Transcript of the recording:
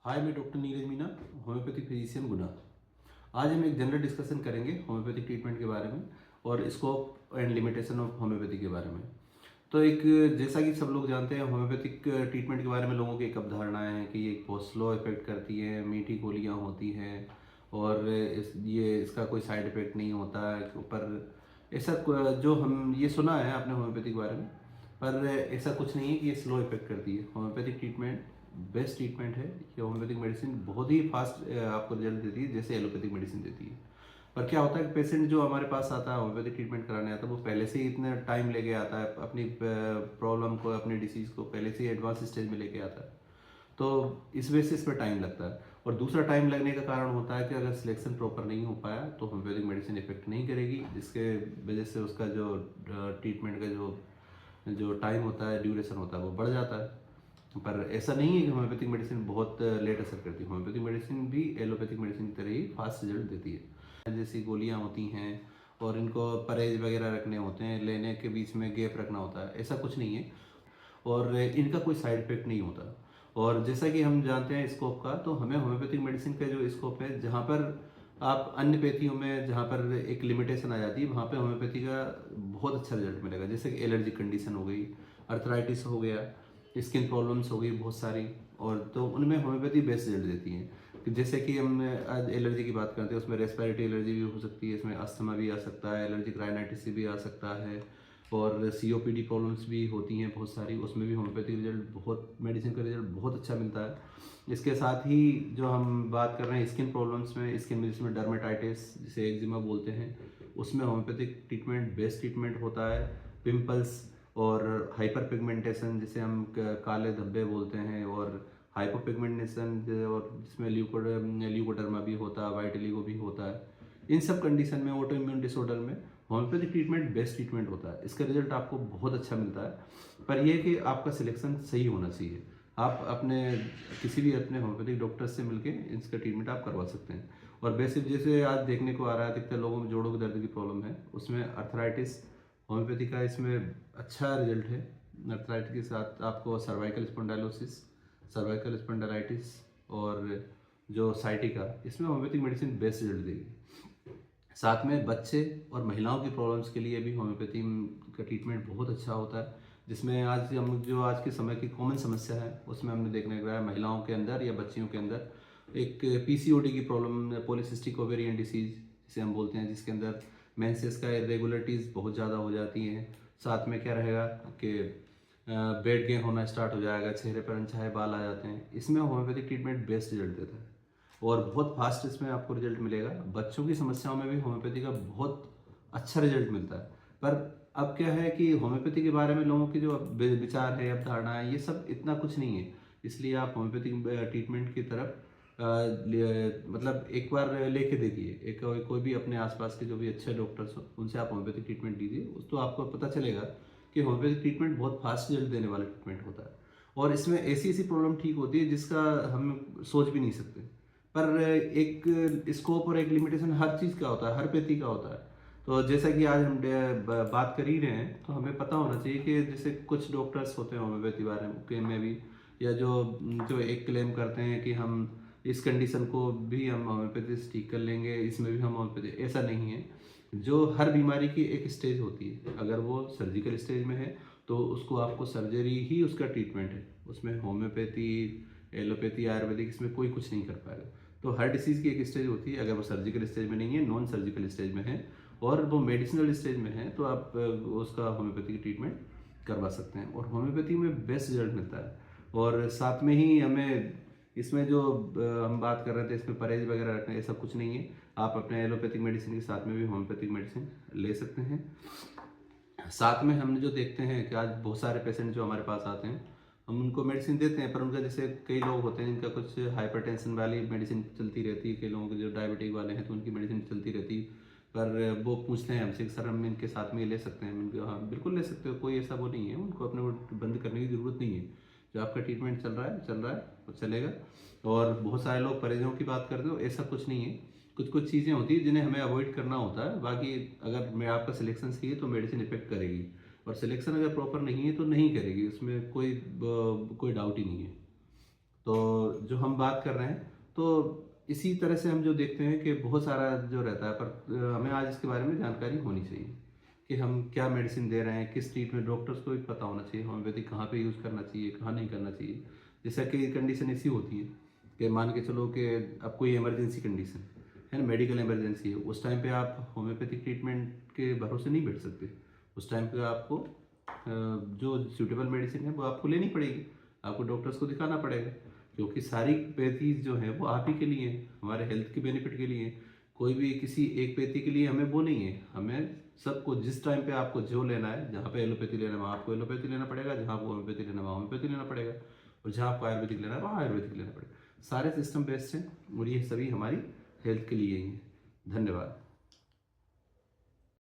हाय, मैं doctor Neeraj Meena, homeopathic physician Guna. आज हम एक जनरल डिस्कशन करेंगे होम्योपैथिक ट्रीटमेंट के बारे में और scope and limitation of homeopathy के बारे में। तो एक जैसा कि सब लोग जानते हैं, होम्योपैथिक ट्रीटमेंट के बारे में लोगों की एक अवधारणा है कि ये एक बहुत स्लो इफेक्ट करती है, मीठी गोलियां होती हैं और इसका कोई साइड इफेक्ट नहीं होता है। पर ऐसा जो हम ये सुना है आपने होम्योपैथी के बारे में, पर ऐसा कुछ नहीं है कि ये स्लो इफेक्ट करती है। होम्योपैथिक ट्रीटमेंट बेस्ट ट्रीटमेंट है। ये होम्योपैथिक मेडिसिन बहुत ही फास्ट आपको रिजल्ट देती है, जैसे एलोपैथिक मेडिसिन देती है। पर क्या होता है कि पेशेंट जो हमारे पास आता है होम्योपैथिक ट्रीटमेंट कराने आता है, वो पहले से ही इतना टाइम लेके आता है, अपनी प्रॉब्लम को, अपनी डिसीज़ को पहले से ही एडवांस स्टेज में लेके आता है। तो इस वजह से इसमें टाइम लगता है। और दूसरा टाइम लगने का कारण होता है कि अगर सिलेक्शन प्रॉपर नहीं हो पाया तो होम्योपैथिक मेडिसिन इफेक्ट नहीं करेगी, जिसके वजह से उसका जो ट्रीटमेंट का जो जो टाइम होता है, ड्यूरेशन होता है, वो बढ़ जाता है। पर ऐसा नहीं है कि होम्योपैथिक मेडिसिन बहुत लेट असर करती है। होम्योपैथिक मेडिसिन भी एलोपैथिक मेडिसिन की तरह ही फास्ट रिजल्ट देती है। जैसी गोलियां होती हैं और इनको परहेज वगैरह रखने होते हैं, लेने के बीच में गैप रखना होता है, ऐसा कुछ नहीं है। और इनका कोई साइड इफेक्ट नहीं होता। और जैसा कि हम जानते हैं स्कोप का, तो हमें होम्योपैथिक मेडिसिन का जो स्कोप है, जहाँ पर आप अन्य पैथियों में जहाँ पर एक लिमिटेशन आ जाती है, वहाँ पे होम्योपैथी का बहुत अच्छा रिजल्ट मिलेगा। जैसे कि एलर्जिक कंडीशन हो गई, अर्थराइटिस हो गया, स्किन प्रॉब्लम्स हो गई बहुत सारी, और तो उनमें होम्योपैथी बेस्ट रिजल्ट देती है। कि जैसे कि हम आज एलर्जी की बात करते हैं, उसमें रेस्पिरेटरी एलर्जी भी हो सकती है, इसमें अस्थमा भी आ सकता है, एलर्जिक राइनाइटिस भी आ सकता है, और सीओपीडी प्रॉब्लम्स भी होती हैं बहुत सारी, उसमें भी होम्योपैथिक रिजल्ट, बहुत मेडिसिन का रिजल्ट बहुत अच्छा मिलता है। इसके साथ ही जो हम बात कर रहे हैं स्किन प्रॉब्लम्स में, स्किन में जिसमें डर्मेटाइटिस, जिसे एक्जिमा बोलते हैं, उसमें होम्योपैथिक ट्रीटमेंट बेस्ट ट्रीटमेंट होता है। पिंपल्स और हाइपर पिगमेंटेशन, जिसे हम काले धब्बे बोलते हैं, और हाइपर पिगमेंटेशन, और जिसमें ल्यूकोडर्मा भी होता है, वाइटिलिगो भी होता है, इन सब कंडीशन में, ऑटो इम्यून डिसऑर्डर में होम्योपैथिक ट्रीटमेंट बेस्ट ट्रीटमेंट होता है। इसका रिजल्ट आपको बहुत अच्छा मिलता है। पर यह कि आपका सिलेक्शन सही होना चाहिए। आप अपने किसी भी अपने होम्योपैथिक डॉक्टर से मिलके इसका ट्रीटमेंट आप करवा सकते हैं। और बेसिक जैसे आज देखने को आ रहा है, अधिकतर लोगों में जोड़ों के दर्द की प्रॉब्लम है, उसमें अर्थराइटिस, होम्योपैथी का इसमें अच्छा रिजल्ट है। अर्थराइटिस के साथ आपको सर्वाइकल स्पॉन्डाइलोसिस, सर्वाइकल स्पॉन्डाइलाइटिस और जो साइटिका, इसमें होम्योपैथिक मेडिसिन बेस्ट रिजल्ट देगी। साथ में बच्चे और महिलाओं की प्रॉब्लम्स के लिए भी होम्योपैथी का ट्रीटमेंट बहुत अच्छा होता है। जिसमें आज हम जो आज के समय की कॉमन समस्या है, उसमें हमने देखने को है महिलाओं के अंदर या बच्चियों के अंदर एक पीसीओडी की प्रॉब्लम, पॉलीसिस्टिक ओवेरियन डिसीज जिसे हम बोलते हैं, जिसके अंदर मेंसेस का इरेगुलरिटीज़ बहुत ज़्यादा हो जाती हैं। साथ में क्या रहेगा कि वेट गेन होना स्टार्ट हो जाएगा, चेहरे पर अनचाहे बाल आ जाते हैं। इसमें होम्योपैथिक ट्रीटमेंट बेस्ट रिजल्ट देता है और बहुत फास्ट इसमें आपको रिजल्ट मिलेगा। बच्चों की समस्याओं में भी होम्योपैथी का बहुत अच्छा रिजल्ट मिलता है। पर अब क्या है कि होम्योपैथी के बारे में लोगों की जो विचार है, अवधारणा है, ये सब इतना कुछ नहीं है। इसलिए आप होम्योपैथिक ट्रीटमेंट की तरफ मतलब एक बार लेके देखिए। एक कोई भी अपने आसपास के जो भी अच्छे डॉक्टर्स हो, उनसे आप होम्योपैथिक ट्रीटमेंट लीजिए, उस तो आपको पता चलेगा कि होम्योपैथिक ट्रीटमेंट बहुत फास्ट रिजल्ट देने वाला ट्रीटमेंट होता है। और इसमें ऐसी ऐसी प्रॉब्लम ठीक होती है जिसका हम सोच भी नहीं सकते। पर एक स्कोप और एक लिमिटेशन हर चीज़ का होता है, हर व्यक्ति का होता है। तो जैसा कि आज हम बात कर ही रहे हैं, तो हमें पता होना चाहिए कि जैसे कुछ डॉक्टर्स होते हैं होम्योपैथी बारे में भी, या जो जो एक क्लेम करते हैं कि हम इस कंडीशन को भी हम होम्योपैथी से ठीक कर लेंगे, इसमें भी हम होम्योपैथी, ऐसा नहीं है। जो हर बीमारी की एक स्टेज होती है, अगर वो सर्जिकल स्टेज में है तो उसको आपको सर्जरी ही उसका ट्रीटमेंट है। उसमें होम्योपैथी, एलोपैथी, आयुर्वेदिक, इसमें कोई कुछ नहीं कर पाएगा। तो हर डिसीज़ की एक स्टेज होती है। अगर वो सर्जिकल स्टेज में नहीं है, नॉन सर्जिकल स्टेज में है, और वो मेडिसिनल स्टेज में है, तो आप उसका होम्योपैथी ट्रीटमेंट करवा सकते हैं और होम्योपैथी में बेस्ट रिजल्ट मिलता है। और साथ में ही हमें इसमें जो हम बात कर रहे थे, इसमें परहेज वगैरह रखना, ऐसा कुछ नहीं है। आप अपने एलोपैथिक मेडिसिन के साथ में भी होम्योपैथिक मेडिसिन ले सकते हैं। साथ में हम जो देखते हैं कि आज बहुत सारे पेशेंट जो हमारे पास आते हैं, हम उनको मेडिसिन देते हैं, पर उनका जैसे कई लोग होते हैं जिनका कुछ हाइपरटेंशन वाली मेडिसिन चलती रहती है, कई लोगों के जो डायबिटिक वाले हैं तो उनकी मेडिसिन चलती रहती है। पर वो पूछते हैं हमसे कि सर हम इनके साथ में ये ले सकते हैं? उनको हाँ बिल्कुल ले सकते हो, कोई ऐसा वो नहीं है, उनको अपने को बंद करने की ज़रूरत नहीं है। जो आपका ट्रीटमेंट चल रहा है वो चलेगा। और बहुत सारे लोग परहेजों की बात करते हो, ऐसा कुछ नहीं है। कुछ कुछ चीज़ें होती हैं जिन्हें हमें अवॉइड करना होता है। बाकी अगर मैं आपका सिलेक्शन सही है तो मेडिसिन इफेक्ट करेगी, और सिलेक्शन अगर प्रॉपर नहीं है तो नहीं करेगी, उसमें कोई डाउट ही नहीं है। तो जो हम बात कर रहे हैं, तो इसी तरह से हम जो देखते हैं कि बहुत सारा जो रहता है, पर हमें आज इसके बारे में जानकारी होनी चाहिए कि हम क्या मेडिसिन दे रहे हैं, किस ट्रीटमेंट, डॉक्टर्स को भी पता होना चाहिए होम्योपैथी कहाँ पे यूज़ करना चाहिए, कहाँ नहीं करना चाहिए। जैसा कि कंडीशन ऐसी होती है कि मान के चलो कि अब कोई इमरजेंसी कंडीशन है ना, मेडिकल इमरजेंसी है, उस टाइम पे आप होम्योपैथिक ट्रीटमेंट के भरोसे नहीं बैठ सकते। उस टाइम पे आपको जो सूटेबल मेडिसिन है वो आपको लेनी पड़ेगी, आपको डॉक्टर्स को दिखाना पड़ेगा, क्योंकि सारी पैथीज जो है वो आप ही के लिए हैं, हमारे हेल्थ के बेनिफिट के लिए हैं। कोई भी किसी एक पैथी के लिए हमें वो नहीं है, हमें सबको जिस टाइम पे आपको जो लेना है, जहाँ पे एलोपैथी लेना है वहाँ आपको एलोपैथी लेना पड़ेगा, जहाँ आपको होम्योपैथी लेना है वहाँ होम्योपैथी लेना पड़ेगा, और जहाँ आपको आयुर्वेदिक लेना है वहाँ आयुर्वेदिक लेना पड़ेगा। सारे सिस्टम बेस्ड हैं और ये सभी हमारी हेल्थ के लिए ही हैं। धन्यवाद।